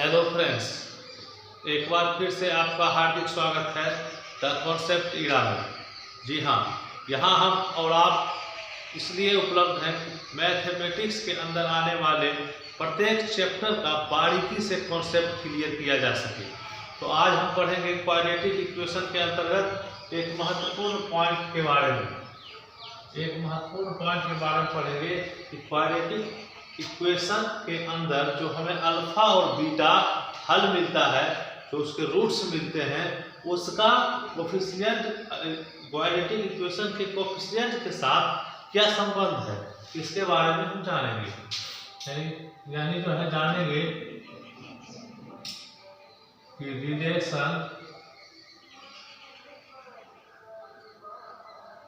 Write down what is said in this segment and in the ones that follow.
Hello friends, एक बार फिर से आपका हार्दिक स्वागत है द कॉन्सेप्ट इरा में। जी हाँ, यहाँ हम और आप इसलिए उपलब्ध हैं मैथमेटिक्स के अंदर आने वाले प्रत्येक चैप्टर का बारीकी से कॉन्सेप्ट क्लियर किया जा सके। तो आज हम पढ़ेंगे क्वाड्रेटिक इक्वेशन के अंतर्गत एक महत्वपूर्ण पॉइंट के बारे में पढ़ेंगे कि क्वाड्रेटिक इक्वेशन के अंदर जो हमें अल्फा और बीटा हल मिलता है, जो उसके रूट्स मिलते हैं, उसका कोफिशिएंट क्वाड्रेटिक इक्वेशन के कोफिशिएंट के साथ क्या संबंध है, इसके बारे में हम जानेंगे। यानी जो है जानेंगे कि relation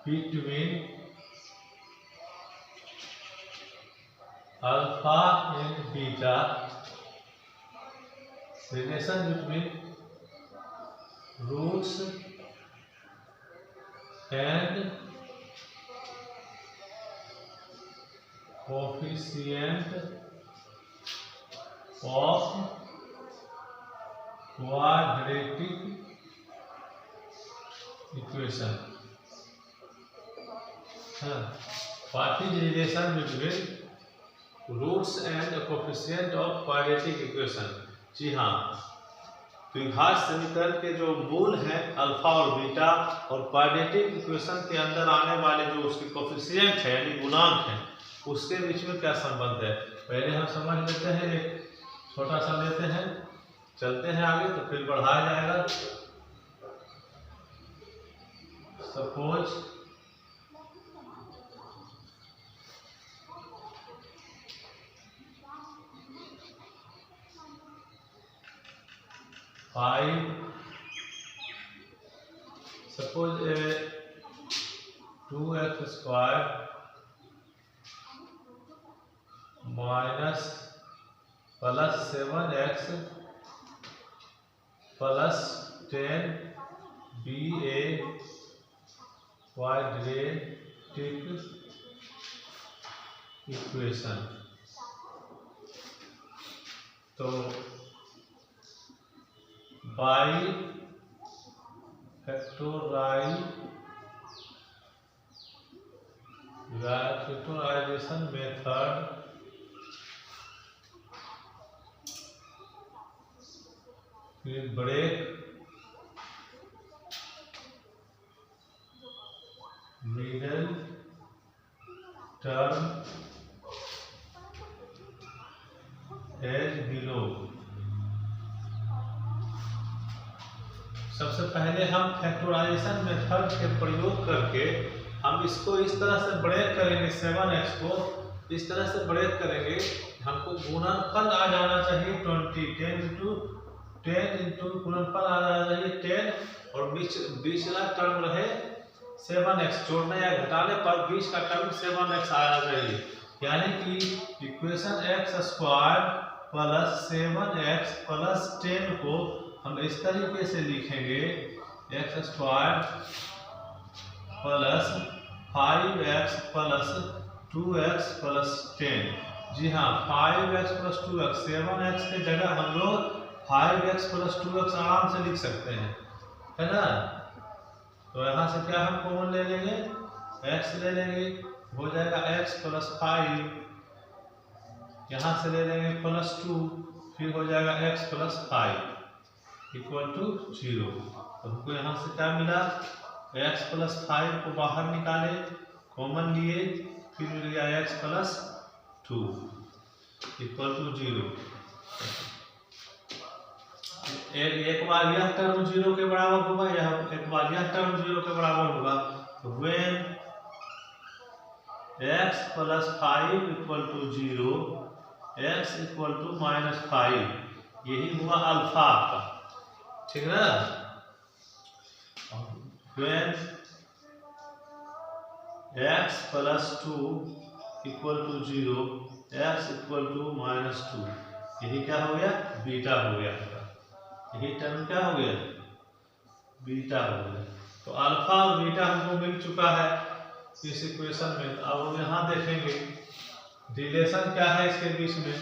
between alpha and beta, relation between roots and coefficient of quadratic equation. What is relation between roots and coefficient of quadratic equation. जी हाँ, द्विघात समीकरण के जो मूल हैं अल्फा और बीटा, और क्वाड्रेटिक इक्वेशन के अंदर आने वाले जो उसके कोफिशिएंट है यानी गुणांक हैं, उसके बीच में क्या संबंध है, पहले हम समझ लेते हैं। एक छोटा सा लेते हैं, चलते हैं आगे तो फिर बढ़ाया जाएगा। Suppose suppose 2x square minus plus 7x plus 10 be a quadratic equation। तो बाई फैक्टराइजेशन मेथड फिर break middle term as below. सबसे पहले हम फैक्टराइजेशन मेथड के प्रयोग करके हम इसको इस तरह से ब्रेक करेंगे, 7x को इस तरह से ब्रेक करेंगे, हमको गुणनफल आ जाना चाहिए 10 इंटू गुणनफल आ जाना चाहिए 10, और बीचला टर्म रहे 7x। जोड़ने या घटाने पर बीच का टर्म 7x आना चाहिए। यानी कि equation x square plus 7x plus 10 को हम इस तरीके से लिखेंगे, x square plus 5x plus 2x plus 10। जी हाँ, 5x प्लस 2x, 7x के जगह हम लोग 5x प्लस 2x आराम से लिख सकते हैं, है ना। तो यहाँ से क्या हम कॉमन ले लेंगे, x ले लेंगे, हो जाएगा x प्लस 5, यहाँ से ले लेंगे प्लस 2, फिर हो जाएगा x प्लस 5 इक्वल टू 0। तो हमको यहाँ से क्या मिला, x प्लस 5 को बाहर निकाले, कॉमन लिए, फिर मिल गया x प्लस 2 इक्वल टू 0। एक बार यह टर्म 0 के बराबर होगा, एक बार यह टर्म 0 के बराबर होगा। तो when x plus 5 equal to 0, x equal to -5, यही हुआ अल्फा का, ठीक है ना। when x plus 2 equal to 0, x equal to -2, यही क्या हो गया, बीटा हो गया। यही टर्म क्या हो गया, बीटा हो गया। तो अल्फा और बीटा हमको मिल चुका है इस इक्वेशन में। अब हम यहाँ देखेंगे रिलेशन क्या है इसके बीच में।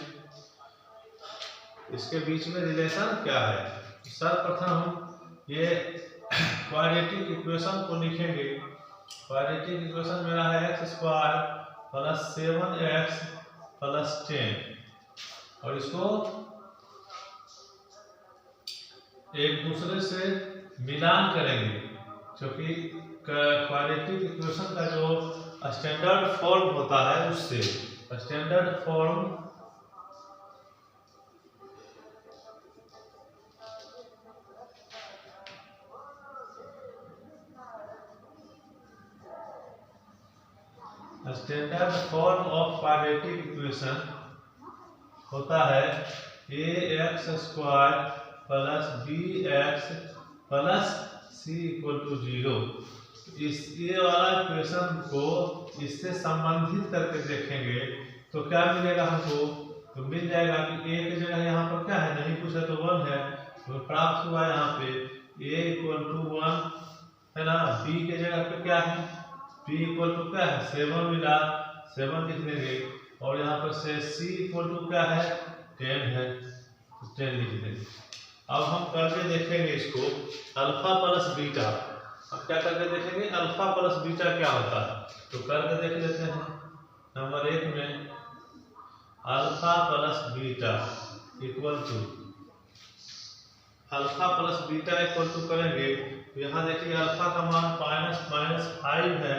इसके बीच में रिलेशन क्या है। सर्वप्रथम हम ये क्वाड्रेटिक इक्वेशन को लिखेंगे। क्वाड्रेटिक इक्वेशन मेरा है x² प्लस 7x प्लस 10 और इसको एक दूसरे से मिलान करेंगे, क्योंकि क्वाड्रेटिक इक्वेशन का जो स्टैंडर्ड फॉर्म होता है उससे standard form of quadratic equation होता है ax² plus bx plus c = 0। इस ये वाला इक्वेशन को इससे संबंधित करके देखेंगे तो क्या मिलेगा हमको, तो मिल जाएगा कि a की जगह यहाँ पर क्या है, नहीं पूछा तो 1 है, तो प्राप्त हुआ यहाँ पे a = 1 है ना। b के जगह पे क्या है, b = क्या है 7 मिला, 7 लिख देंगे और यहाँ पर से c = क्या है 10 है, 10 लिख देंगे। अब हम करके देखेंगे इसको अल्फा प्लस बीटा। अब क्या करके देखेंगे, अल्फा प्लस बीटा क्या होता है, तो करके देख लेते हैं। नंबर 1 में alpha plus beta equal to alpha plus beta equal to करेंगे तो यहाँ देखिए अल्फा का मान -5 है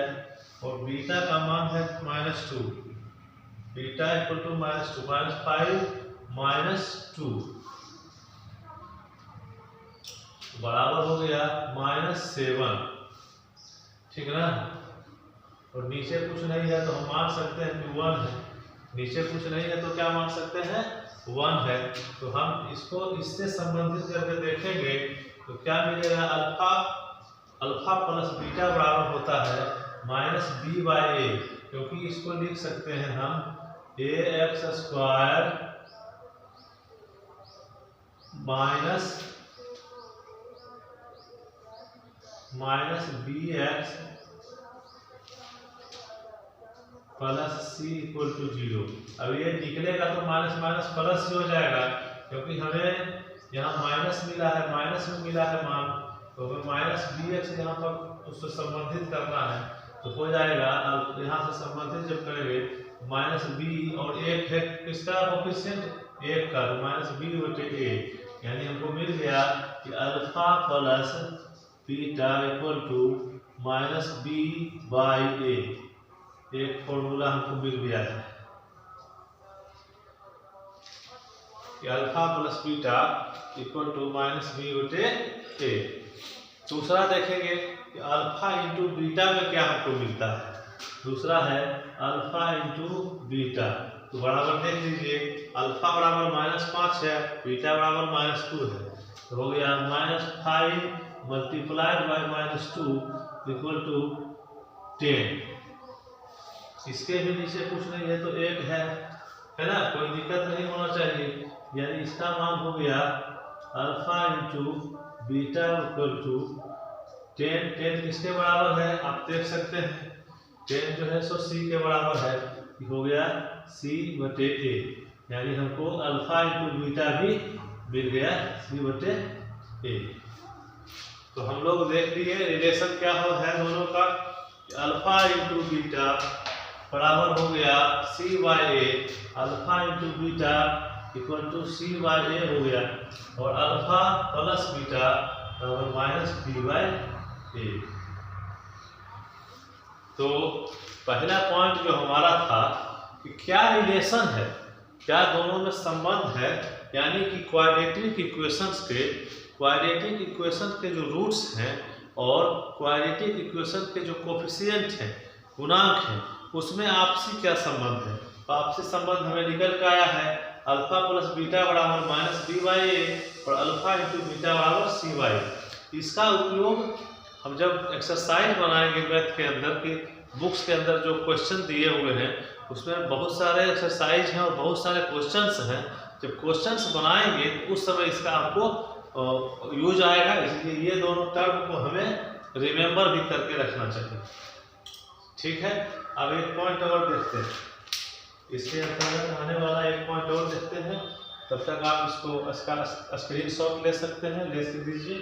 और बीटा का मान है -2। बीटा इक्वल टू -2 -5 -2 बराबर हो गया -7, ठीक है ना। और नीचे कुछ नहीं है तो हम मान सकते हैं कि 1 है, नीचे कुछ नहीं है तो क्या मान सकते हैं 1 है। तो हम इसको इससे संबंधित करके देखेंगे तो क्या मिलेगा, अल्फा प्लस बीटा बराबर होता है -b/a, क्योंकि इसको लिख सकते हैं हम ax² -bx प्लस c = 0। अब ये निकलेगा तो माइनस प्लस ही हो जाएगा, क्योंकि हमें यहाँ माइनस मिला है, माइनस में मिला है मान, तो हमें -bx यहाँ पर उससे संबंधित करना है तो हो जाएगा। अब यहाँ से संबंधित जब करेंगे -b और 1 है किसका कोफिशिएंट 1 का, तो -b/a, यानी हमको मिल गया कि alpha plus beta equal to -b/a। एक फॉर्मूला हमको मिल गया है कि alpha plus beta equal to -b/a। दूसरा देखेंगे कि अल्फा इंटू बीटा में क्या हमको मिलता है। दूसरा है अल्फा इंटू बीटा, तो बराबर देख लीजिए, अल्फा बराबर -5 है, बीटा बराबर -2 है, तो हो गया -5 × -2 = 10। इसके भी नीचे कुछ नहीं है तो 1 है ना, कोई दिक्कत नहीं होना चाहिए। यानी इसका मान हो गया alpha into beta equal to 10। 10 किसके बराबर है आप देख सकते हैं, 10 जो है सो c के बराबर है, हो गया c/a, यानी हमको अल्फा इंटू बीटा भी मिल गया c/a। तो हम लोग देख लिए रिलेशन क्या है दोनों का, अल्फा इंटू बीटा बराबर हो गया c/a, alpha into beta equal to c/a हो गया, और अल्फा प्लस बीटा बराबर -b/a। तो पहला पॉइंट जो हमारा था कि क्या रिलेशन है, क्या दोनों में संबंध है, यानी कि क्वाड्रेटिक इक्वेशन के जो रूट्स हैं और क्वाड्रेटिक इक्वेशन के जो कोफिशिएंट हैं, गुणांक हैं, उसमें आपसी क्या संबंध है। तो आपसी संबंध हमें निकल कर आया है अल्फा प्लस बीटा बराबर -b/a और अल्फा इंटू बीटा बराबर c/a। इसका उपयोग हम जब एक्सरसाइज बनाएंगे मैथ के अंदर की बुक्स के अंदर जो क्वेश्चन दिए हुए हैं उसमें बहुत सारे एक्सरसाइज हैं और बहुत सारे क्वेश्चंस हैं। जब क्वेश्चंस बनाएंगे तो उस समय इसका आपको यूज आएगा, इसलिए ये दोनों टर्म को हमें रिमेंबर भी करके रखना चाहिए। ठीक है, अब एक पॉइंट और देखते हैं, इसके अंतर्गत आने वाला एक पॉइंट और देखते हैं। तब तक आप इसका स्क्रीनशॉट ले सकते हैं, ले दीजिए।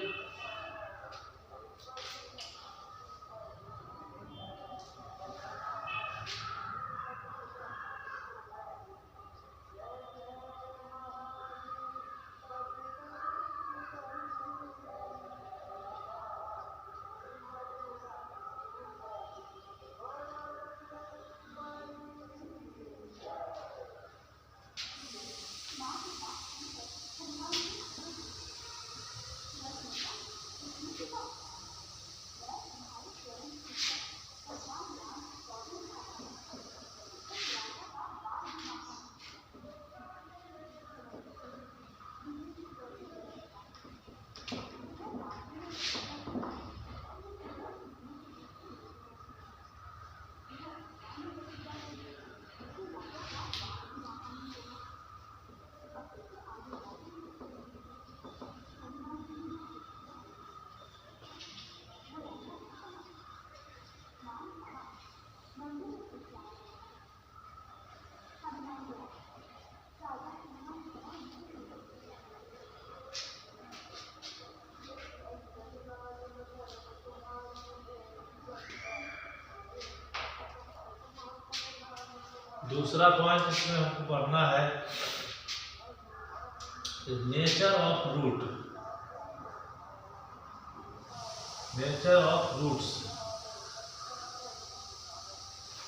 दूसरा पॉइंट इसमें हमको पढ़ना है nature of root, nature of roots.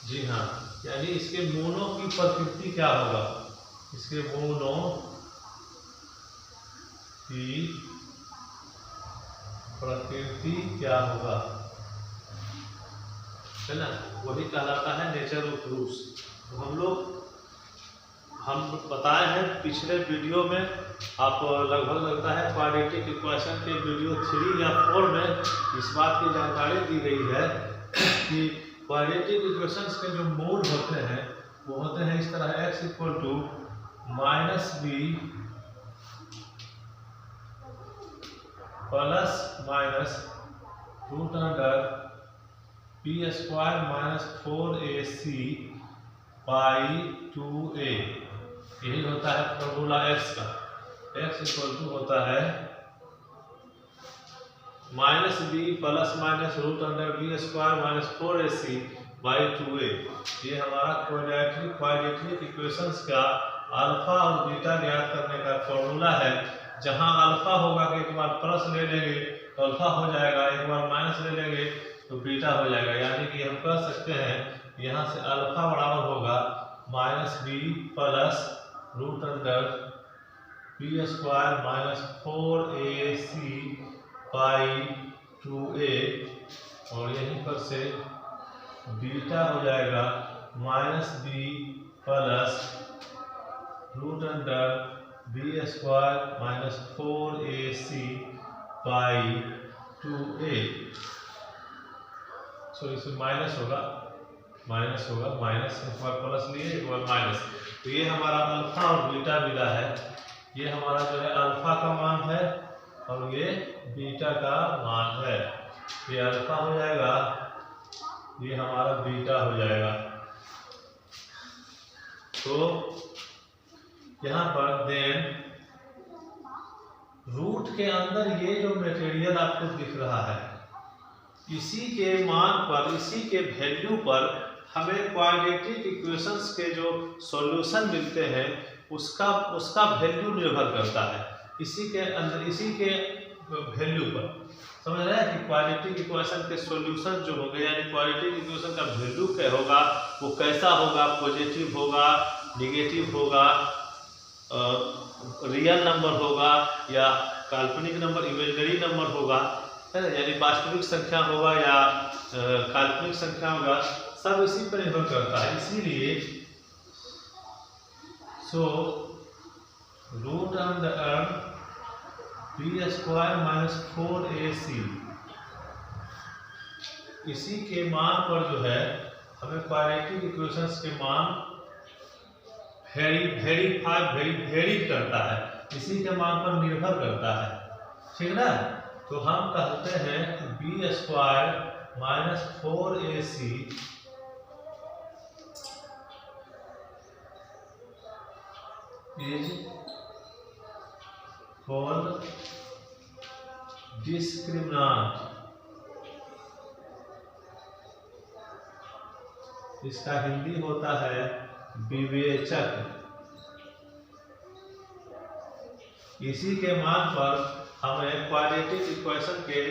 जी हाँ, यानी इसके मूलों की प्रकृति क्या होगा, इसके मूलों की प्रकृति क्या होगा, है ना, वही कहलाता है नेचर ऑफ रूट्स। तो हम बताए हैं पिछले वीडियो में, आप लगभग लगता है क्वाड्रेटिक इक्वेशन के वीडियो 3 या 4 में इस बात की जानकारी दी गई है कि क्वाड्रेटिक इक्वेशंस के जो मूल होते हैं वो होते हैं इस तरह, x equal to minus b plus minus root under p square minus 4ac by 2a। यही होता है फॉर्मूला x का। x इक्वल टू होता है minus b plus minus root under b square minus 4ac by 2a। ये हमारा quadratic equations का alpha और बीटा ज्ञात करने का फॉर्मूला है। जहां अल्फा होगा कि एक बार प्लस ले लेंगे तो अल्फा हो जाएगा, एक बार माइनस ले लेंगे तो बीटा हो जाएगा। यानी कि हम कह सकते हैं यहाँ से अल्फा बराबर होगा minus b plus root under b square minus 4ac by 2a, और यहीं पर से बीटा हो जाएगा minus b plus root under b square minus 4ac by 2a। So इसमें माइनस होगा, माइनस एक बार प्लस लिए एक बार माइनस। तो ये हमारा अल्फा और बीटा मिला है। ये हमारा जो है अल्फा का मान है और ये बीटा का मान है। ये अल्फा हो जाएगा, ये हमारा बीटा हो जाएगा। तो यहाँ पर देन रूट के अंदर ये जो मटेरियल आपको दिख रहा है, इसी के मान पर, इसी के वैल्यू पर हमें क्वाड्रेटिक इक्वेशंस के जो सॉल्यूशन मिलते हैं उसका वैल्यू निर्भर करता है। इसी के अंदर, इसी के वैल्यू पर, समझ रहे हैं कि क्वाड्रेटिक इक्वेशन के सॉल्यूशन जो होंगे, यानी क्वाड्रेटिक इक्वेशन का वैल्यू क्या होगा, वो कैसा होगा, पॉजिटिव होगा, निगेटिव होगा, रियल नंबर होगा या काल्पनिक नंबर, इमेजिनरी नंबर होगा, है ना, यानी वास्तविक संख्या होगा या काल्पनिक संख्या होगा, सब इसी पर निर्भर करता है। इसीलिए so root under b square minus 4ac, इसी के मान पर जो है हमें क्वाड्रेटिक इक्वेशंस के मान वेरी करता है, इसी के मान पर निर्भर करता है, ठीक ना। तो हम कहते हैं b square minus 4ac is called discriminant. इसका हिंदी होता है विवेचक। इसी के मान पर हमें क्वाड्रेटिक इक्वेशन के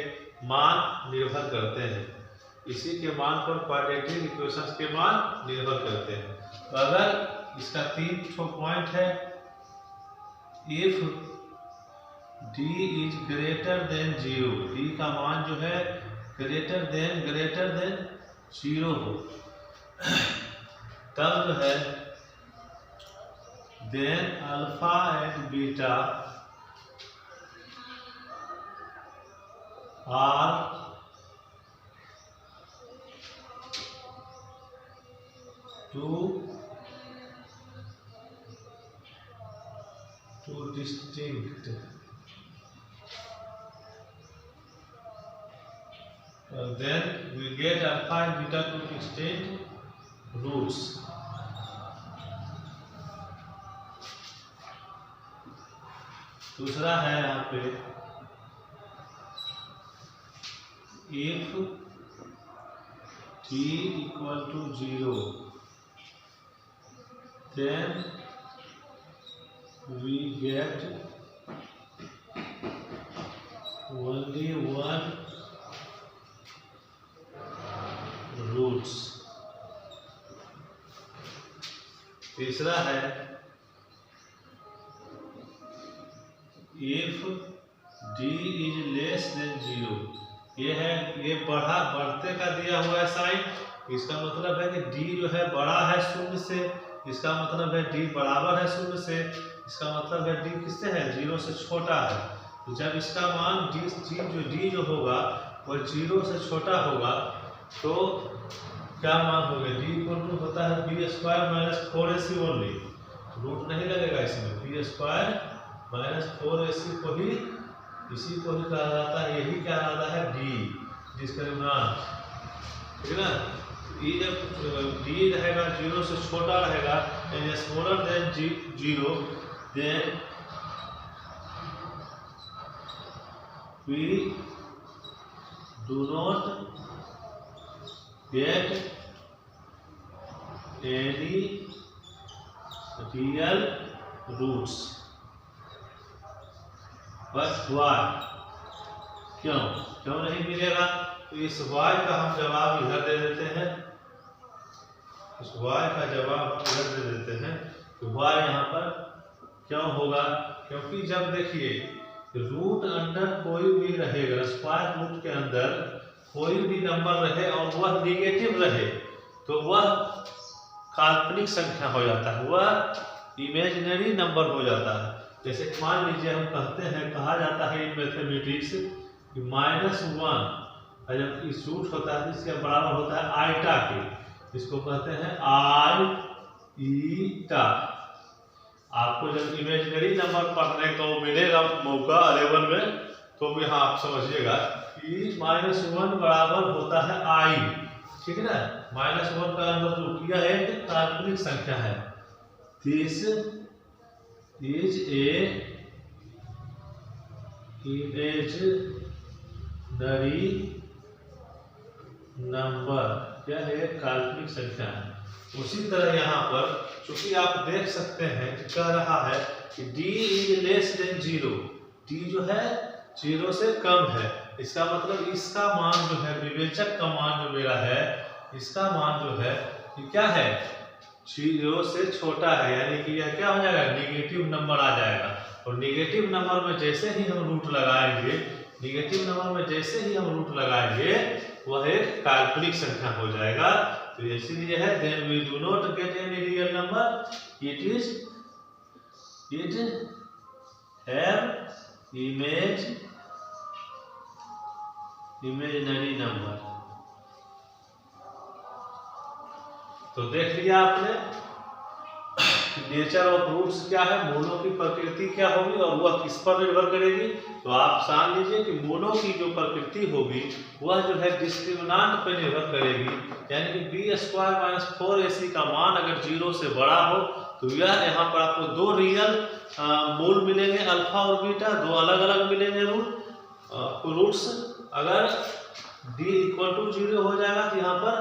मान निर्भर करते हैं। इसी के मान पर क्वाड्रेटिक इक्वेशंस के मान निर्भर करते हैं। तो अगर इसका 3 पॉइंट है, if d is greater than 0, d का मान जो है ग्रेटर देन 0 हो, तब जो है then alpha and beta are two distinct then we get alpha and beta two distinct roots. दूसरा है यहाँ पे if t equal to 0 then we get only one roots. तीसरा है if d is less than 0, ये है, ये बढ़ते का दिया हुआ है साइन, इसका मतलब है कि d जो है बड़ा है 0 से, इसका मतलब है d बराबर है 0 से, इसका मतलब है d किससे है 0 से छोटा है। तो जब इसका मान d जो होगा वो 0 से छोटा होगा तो क्या मान होगा, d इक्वल टू होता है b square minus 4ac only, root नहीं लगेगा इसमें, b स्क्वायर माइनस 4ac को ही, इसी को ही कहा जाता है, यही क्या कहलाता है d डिस्क्रिमिनेंट, ठीक है ना। ये जब d रहेगा 0 से छोटा रहेगा, यानी smaller than 0, then we do not get any real roots. बस y, क्यों नहीं मिलेगा, तो इस y का हम जवाब इधर दे देते हैं, इस y का जवाब हम इधर दे देते हैं। तो y यहाँ पर क्यों होगा, क्योंकि जब देखिए रूट अंडर कोई भी रहेगा, स्क्वायर रूट के अंदर कोई भी नंबर रहे और वह निगेटिव रहे तो वह काल्पनिक संख्या हो जाता है, वह इमेजिनरी नंबर हो जाता है। जैसे मान लीजिए हम कहते हैं, कहा जाता है इन मैथमेटिक्स कि -1 जब इस रूट होता है इसके बराबर होता है आइटा के, इसको कहते हैं आईटा। आपको जब इमेजिनरी नंबर पढ़ने को मिलेगा मौका 11 में, तो भी हाँ आप समझिएगा कि -1 बराबर होता है आई, ठीक है ना। -1 का अंदर रूट, यह एक काल्पनिक संख्या है। This is a imaginary number, यह एक काल्पनिक संख्या है। उसी तरह यहाँ पर चूंकि आप देख सकते हैं कि कह रहा है कि d is less than 0, d जो है 0 से कम है, इसका मतलब इसका मान जो है, विवेचक का मान जो मेरा है, इसका मान जो है ये क्या है 0 से छोटा है, यानी कि यह क्या हो जाएगा, निगेटिव नंबर आ जाएगा। और निगेटिव नंबर में जैसे ही हम रूट लगाएंगे, निगेटिव नंबर में जैसे ही हम रूट लगाएंगे वह एक काल्पनिक संख्या हो जाएगा। तो इसीलिए है then we do not get any real number, it have imaginary number. तो देख लिया आपने नेचर ऑफ रूट्स क्या है, मूलों की प्रकृति क्या होगी और वह किस पर निर्भर करेगी। तो आप जान लीजिए कि मूलों की जो प्रकृति होगी वह जो है डिस्क्रिमिनेंट पर निर्भर करेगी, यानी कि b² - 4ac का मान अगर 0 से बड़ा हो तो यह यहाँ पर आपको दो रियल मूल मिलेंगे अल्फा और बीटा, दो अलग अलग मिलेंगे रूट्स। अगर d इक्वल टू 0 हो जाएगा तो यहाँ पर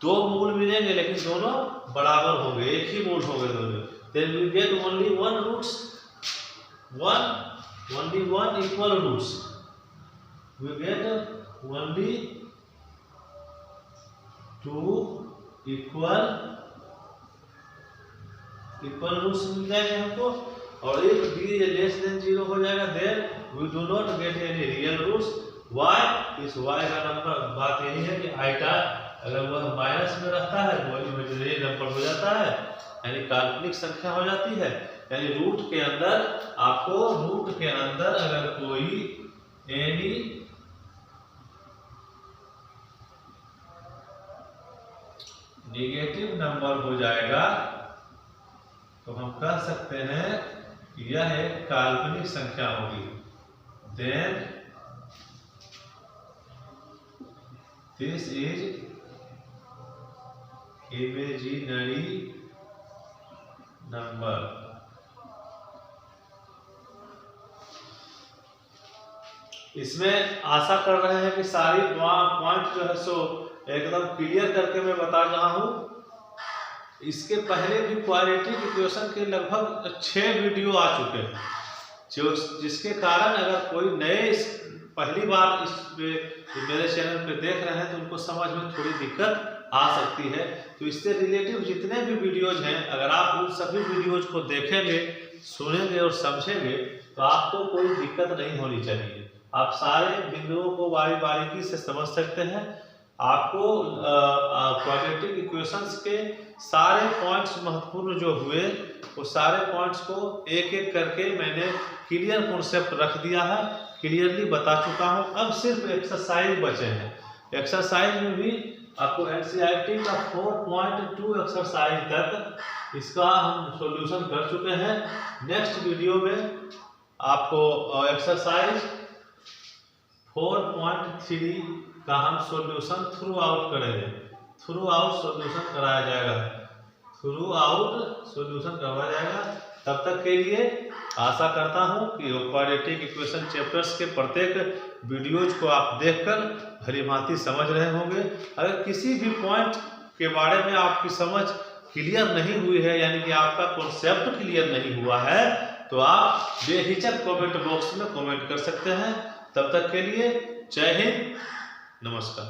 दो मूल मिलेंगे लेकिन दोनों बराबर होंगे, एक ही मूल होंगे दोनों। Then we get only one roots, only one equal roots. We get only two equal roots मिल जाएंगे हमको। और एक d लेस देन 0 हो जाएगा, then we do not get any real roots. y, इस y का नंबर बात यही है कि आइटा अगर वह माइनस में रहता है वो इमेजिनरी नंबर हो जाता है, यानी काल्पनिक संख्या हो जाती है। यानी रूट के अंदर आपको रूट के अंदर अगर कोई एनी नेगेटिव नंबर हो जाएगा तो हम कह सकते हैं कि यह एक काल्पनिक संख्या होगी। Then this is imaginary number. इसमें आशा कर रहे हैं कि सारी पॉइंट जो है सो एकदम क्लियर करके मैं बता रहा हूं। इसके पहले भी क्वाड्रेटिक इक्वेशन के लगभग 6 वीडियो आ चुके हैं, जिसके कारण अगर कोई नए पहली बार इस मेरे चैनल पे देख रहे हैं तो उनको समझ में थोड़ी दिक्कत आ सकती है। तो इससे रिलेटिव जितने भी वीडियोज हैं, अगर आप उन सभी वीडियोज को देखेंगे, सुनेंगे और समझेंगे तो आपको कोई दिक्कत नहीं होनी चाहिए। आप सारे बिंदुओं को बारीकी से समझ सकते हैं। आपको क्वाड्रेटिक इक्वेशंस के सारे पॉइंट्स महत्वपूर्ण जो हुए वो सारे पॉइंट्स को एक एक करके मैंने क्लियर कॉन्सेप्ट रख दिया है, क्लियरली बता चुका हूं। अब सिर्फ एक्सरसाइज बचे हैं। एक्सरसाइज में भी आपको एनसीईआरटी का 4.2 एक्सरसाइज तक इसका हम सॉल्यूशन कर चुके हैं। नेक्स्ट वीडियो में आपको एक्सरसाइज 4.3 का हम सॉल्यूशन थ्रू आउट करेंगे। थ्रू आउट सॉल्यूशन कराया जाएगा, थ्रू आउट सॉल्यूशन करवाया जाएगा। तब तक के लिए आशा करता हूं कि क्वाड्रेटिक इक्वेशन चैप्टर्स के प्रत्येक वीडियोज को आप देखकर भलीभांति समझ रहे होंगे। अगर किसी भी पॉइंट के बारे में आपकी समझ क्लियर नहीं हुई है, यानी कि आपका कॉन्सेप्ट क्लियर नहीं हुआ है, तो आप बेहिचक कमेंट बॉक्स में कमेंट कर सकते हैं। तब तक के लिए जय हिंद, नमस्कार।